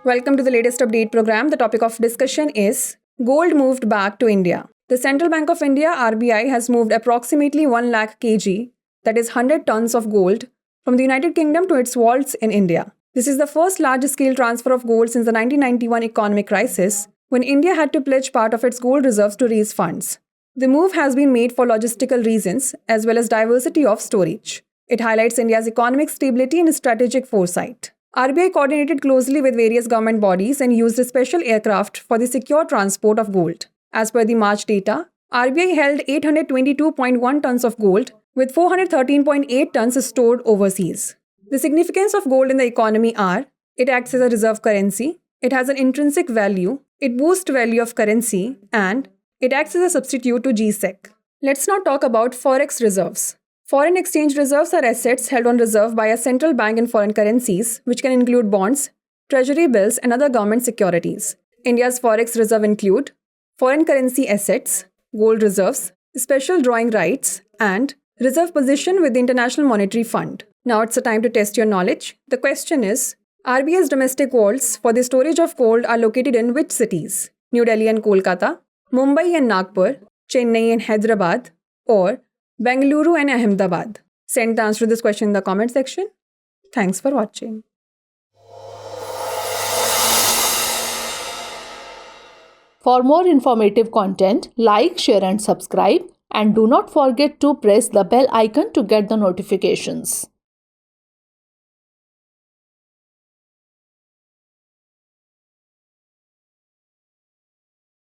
Welcome to the latest update program. The topic of discussion is gold moved back to India. The Central Bank of India (RBI) has moved approximately 1 lakh kg, that is 100 tons of gold, from the United Kingdom to its vaults in India. This is the first large-scale transfer of gold since the 1991 economic crisis, when India had to pledge part of its gold reserves to raise funds. The move has been made for logistical reasons as well as diversity of storage. It highlights India's economic stability and strategic foresight. RBI coordinated closely with various government bodies and used a special aircraft for the secure transport of gold. As per the March data, RBI held 822.1 tons of gold, with 413.8 tons stored overseas. The significance of gold in the economy are: it acts as a reserve currency, it has an intrinsic value, it boosts value of currency, and it acts as a substitute to G-Sec. Let's now talk about forex reserves. Foreign exchange reserves are assets held on reserve by a central bank in foreign currencies, which can include bonds, treasury bills, and other government securities. India's forex reserve include foreign currency assets, gold reserves, special drawing rights, and reserve position with the International Monetary Fund. Now it's a time to test your knowledge. The question is, RBI's domestic vaults for the storage of gold are located in which cities? New Delhi and Kolkata, Mumbai and Nagpur, Chennai and Hyderabad, or Bengaluru and Ahmedabad? Send the answer to this question in the comment section. Thanks for watching. For more informative content, like, share and subscribe, and do not forget to press the bell icon to get the notifications.